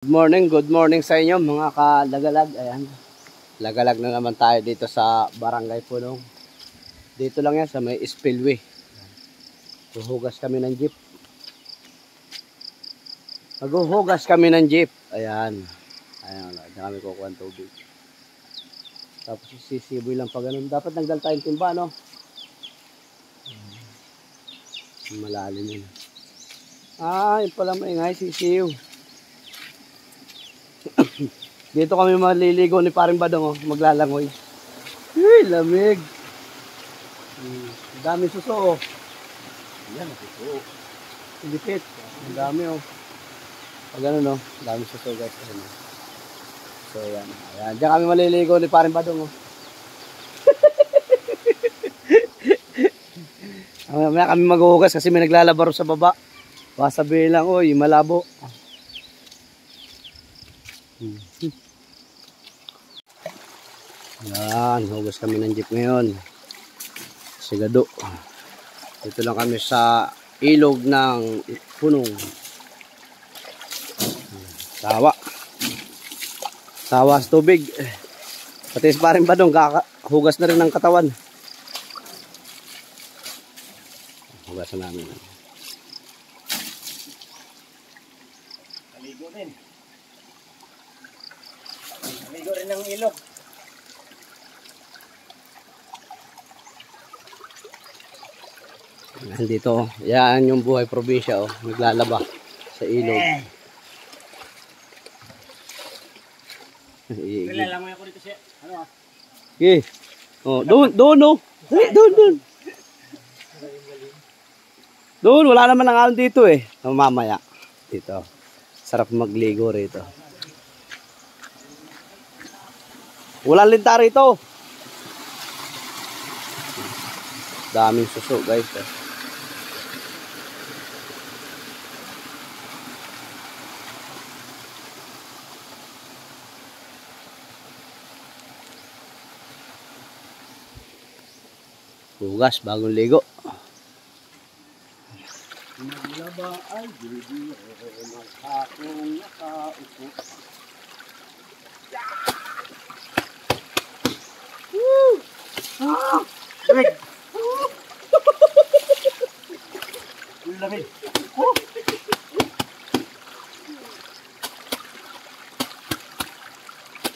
Good morning sa inyo mga kalagalag. Ayan. Lagalag na naman tayo dito sa Barangay Punong. Dito lang yan sa may spillway. Huhugas kami ng jeep. Maghuhugas kami ng jeep. Ayan. Ayan. Diyan kami kukuha ng tubig. Tapos sisiboy lang pa ganun. Dapat nagdal tayong timba, no? Malalim yun. Yun pala maingay, sisiw. Dito kami maliligo ni Paring Badong, oh, maglalangoy. Uy, lamig. Dami suso, oh. Yan, suso. Dikit. Ang dami, oh. Pag ano, no? Dami suso, guys. So, yan. Ayan. Diyan kami maliligo ni Paring Badong, oh. Mamaya kami maghuhugas kasi may naglalabaro sa baba. Baka sabihin lang, oy, malabo. Yan, hugas kami ng jeep ngayon. Sigado. Dito lang kami sa ilog ng Punong. Sawa. Sawa sa tubig. Pati sa Paring Badong, hugas na rin ng katawan. Hugasan namin. Maligo rin. Maligo rin ng ilog. Nandito, yan yung buhay probinsya, oh. Naglalaba sa ilog. Kilala mo ako dito siya. Ano ah? Okay. Oh, doon, no. Doon. Doon, wala naman ng alon dito eh. Mamaya. Dito. Sarap magligo rito. Walang linta rito. Daming suso, guys. Hugas, bagong ligo. Naglaba ay bibiro akong nakaupo. Woo! Lamig! Lamig!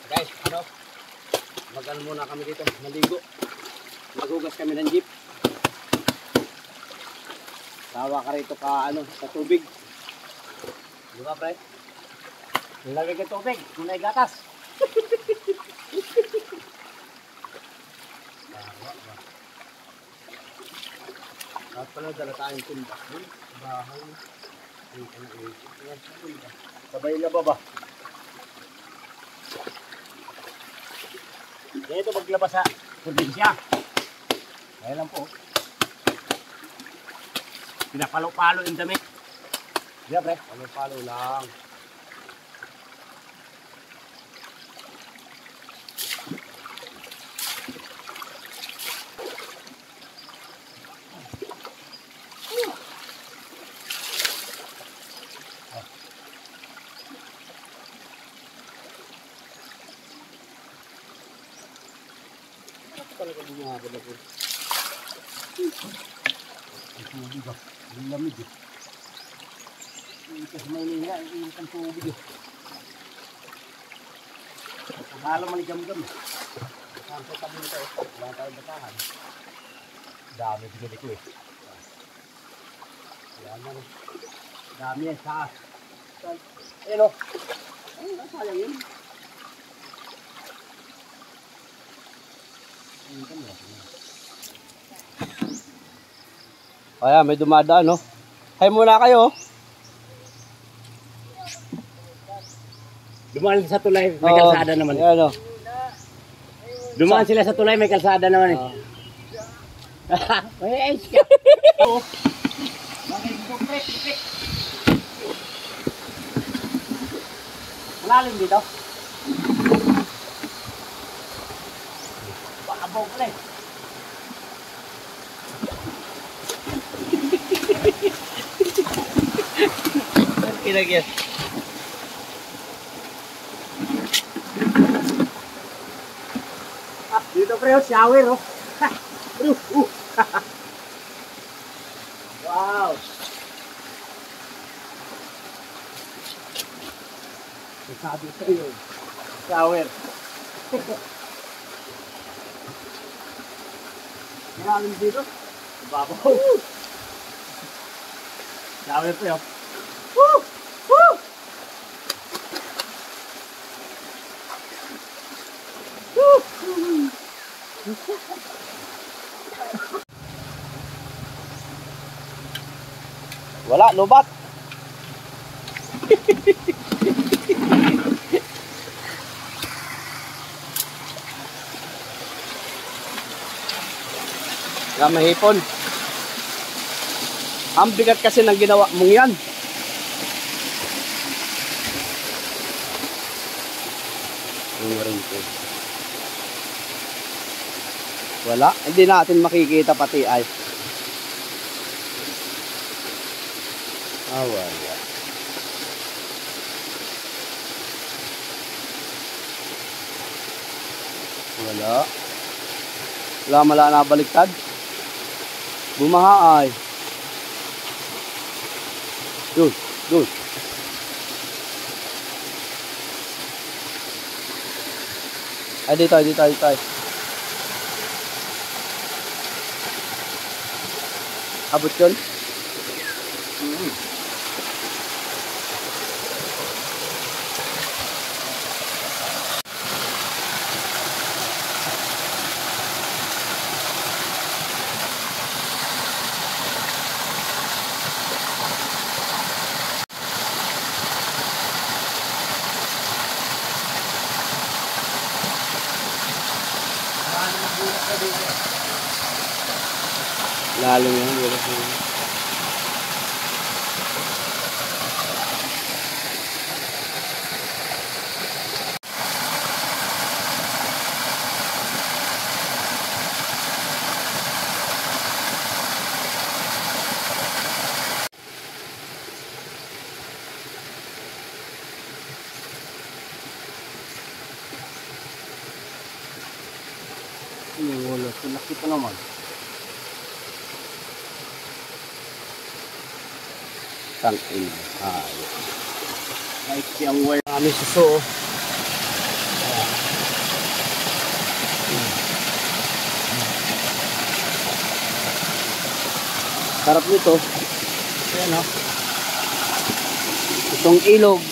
Guys, mag-ano muna kami dito, maligo. Maghugas kami ng jeep. Tawa ka rito sa tubig. Di ba, pre? Lamig ang tubig. Kung may gatas. At pala dala tayong timba. Bahay. Sabay na ba? Dito maglaba sa probinsya. Kaya lang po. Pinapalo-palo yung damit. Diba, pre? Palo-palo lang. Talaga bumabad ako. Ang lamig eh. Ito sa Maynila, ang init ang tubig eh. Pagkala maligam-gam eh. Saan sa tabi nito eh. Wala tayong batahan. Dami bigyan ko eh. Yan na eh. Dami yan sa as. Ayan o. Ay, sayang yun. Ayan, may dumadaan, no? Hay muna kayo. Dumaan sa tulay, may kalsada naman. Ayan, no? Dumaan sila sa tulay, may kalsada naman eh. May ice ka. Malalim dito. Pakabog ka eh. Ilagyan. pre, shower, oh. Wow. Sabi sa iyo. Shower. Maraming dito. Babaw. Shower po yun. Woo! Woo! Wala, lobat. Wala mahipon. Ang bigat kasi ng ginawa mong yan. Wala, hindi natin makikita pati ay. Wala. Wala. Wala na baliktad. Bumaha ay. Yun. Ay, dito. Abot yun? Lalim yan, wala po. Wala, laki pa naman. Tangin. Nice yung wire. Kami suso. Sarap nito. Ayan o. Itong ilog.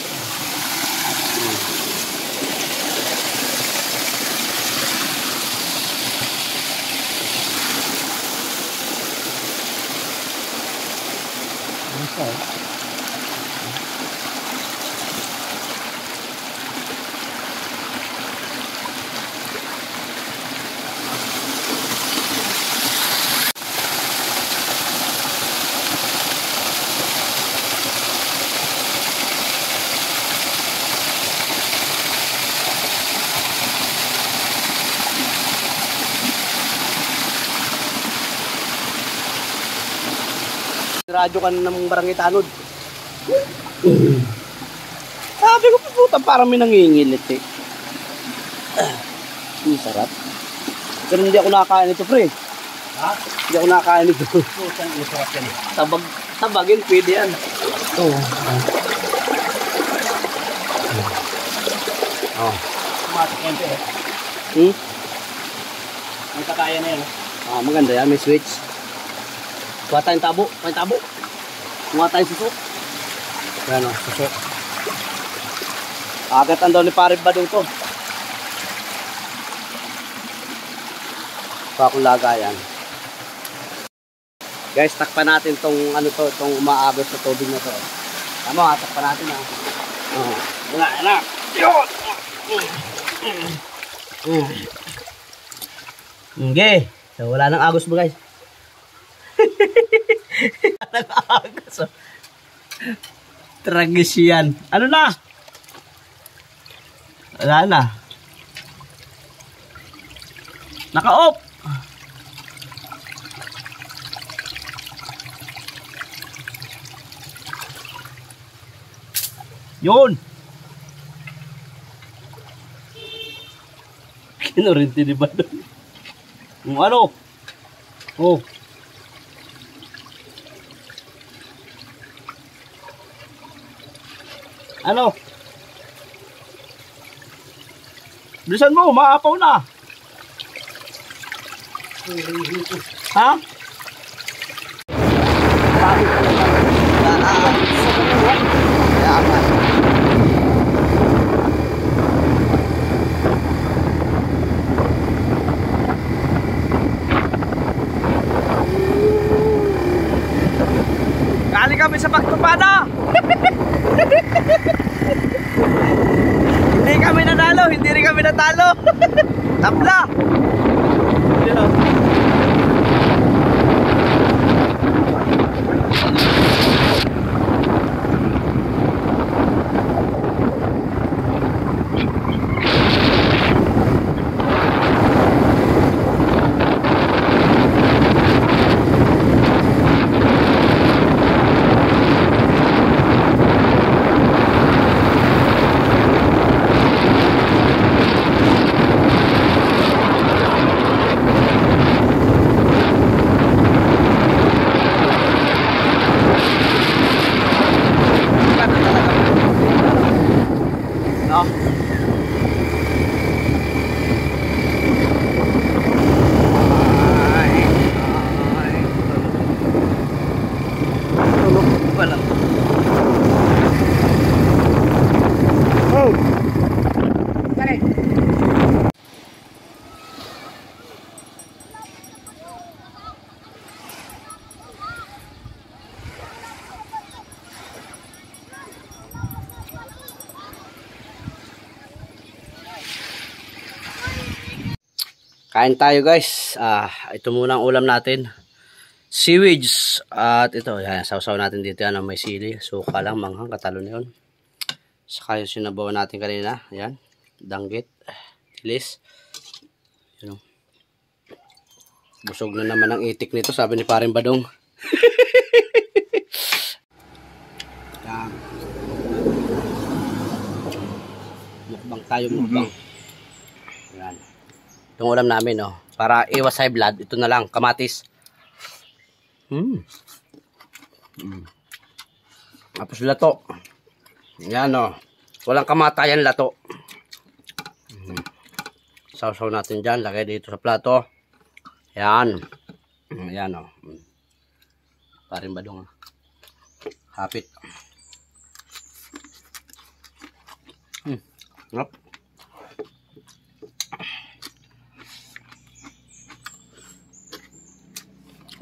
Radyo ka ng barangay Tanod. Sabi ko, puta, parang may nangingilit eh. Sarap. Pero hindi ako nakakain ito, pre. Ha? Hindi ako nakakain ito. Putang sarap yan eh. Tabagin, pwede yan. Oo. Matik yan eh. Ang kakaya na yan. Maganda yan, may switch. Kuha tayong tabo. Kuha tayong suso. Yan o, suso. Agatan daw ni Pare Badong to. Kuha kong lagayan. Guys, takpan natin tong ano to, tong umaagos na tubig na to. Tama, takpan natin ha. Wala. Yun! Okay. So, wala nang agos mo guys. Wala nang agos. Oh. Tragis yan. Ano na? Wala na. Naka-off. Yun. Kinurinti di ba doon? Ano? Oh. Ano? Bilisan mo, maapaw na. Ha? Galing kami sa pagtupada. Hindi kami nanalo, hindi rin kami natalo. Tabla. Kain tayo guys. Ito muna ang ulam natin. Seaweeds. At ito, yan, sausaw natin dito yan. May sili. Suka lang, manghang, katalo na yun. Saka yung sinabaw natin kanina. Yan. Danggit. Tilis. Yan. Busog na naman ang itik nito, sabi ni Paring Badong. Yan. Mukbang tayo, mukbang. Yan. Itong ulam namin, oh. Para iwas high blood, ito na lang, kamatis. Tapos lato. Yan, oh. Walang kamatayan lato. Sausaw natin dyan, lagay dito sa plato. Yan. Yan, oh. Paring Badong, oh. Hapit. Yep.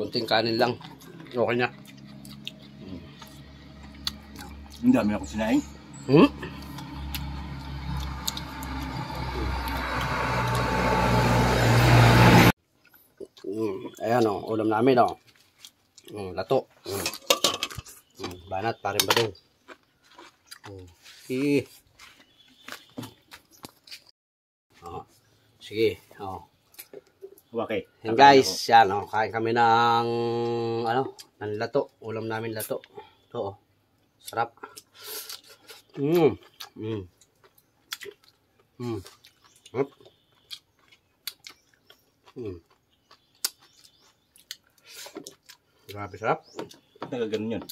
Kunting kanin lang. Okay na. Ang dami ako sinaing. Ayan o, ulam namin o. Lato. Banat, Paring Badong. Sige. Okay. Yan guys, yan o. Kain kami ng ng lato. Ulam namin lato. Ito o. Sarap. Grabe sarap. Nagaganon yun.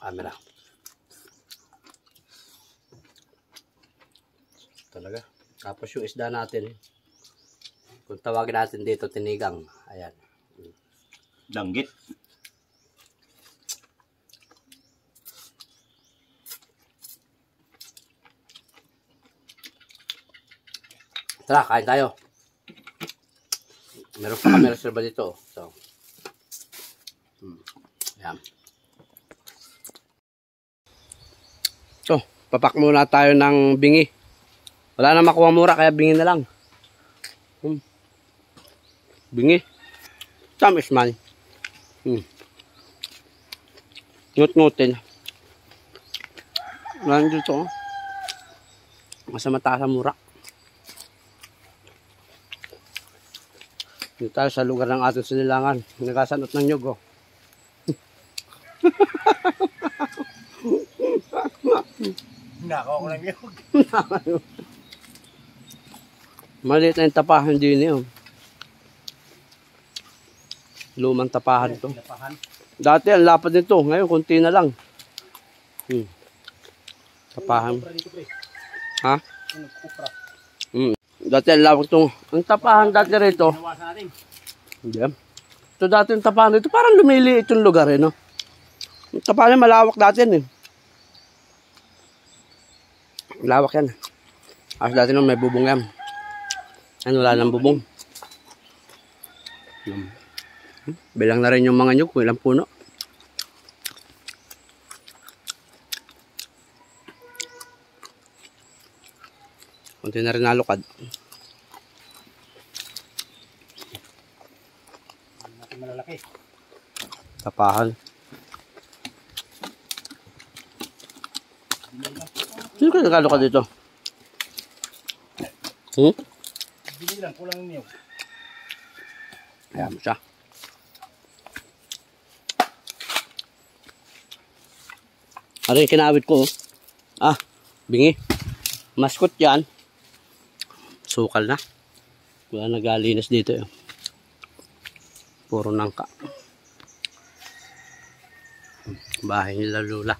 Camera. Talaga. Tapos yung isda natin, kung tawagin natin dito, tinigang. Ayan. Danggit. Tara, kain tayo. Meron pa kami reserva dito. So, ayan. So, papak muna tayo ng bingi. Wala na makuha mura, kaya bingi na lang. Bingi. Tamis man. Ngut-ngutin. Wala dito. Masa mataas ang mura. Dito tayo sa lugar ng ating sinilangan. Nagasanot ng nyug. Nakaw ko lang yun. Maliit na yung tapahan din yun. Lumang tapahan to. Dati ang lapad nito. Ngayon, konti na lang. Tapahan. Ha? Dati ang lapad to. Ang tapahan dati rito. Hindi. Ito dati yung tapahan dito. Parang lumili itong lugar eh, no? Yung tapahan malawak dati yan eh. Lawak yan. As dati nung may bubong yan. Ano, wala ng bubong. Bilang na rin yung mga nyug, ilang puno. Kunti na rin nalukad. Malalaki. Tapahan. Sino ka nagkalukad dito? Bili lang, kulang niyo. Ayan mo siya. Ano yung kinawit ko? Bingi. Maskot yan. Sukal na. Wala nagalinis dito yun. Puro nangka. Bahay nila lula.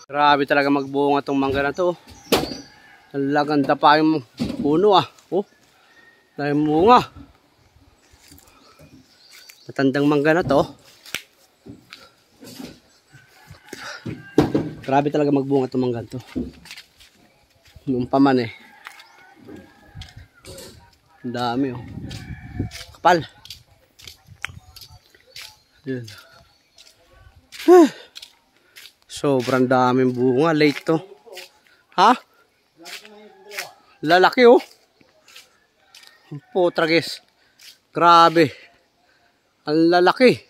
Grabe talaga magbunga itong mangga na to. Talagang dapa yung puno dahil bunga. Matandang mangga na to. Grabe talaga magbunga itong mangga to. Yung paman eh. Ang dami Kapal. Yun. Sobrang daming bunga. Late to. Ha? Lalaki Putra guys. Grabe. Ang lalaki.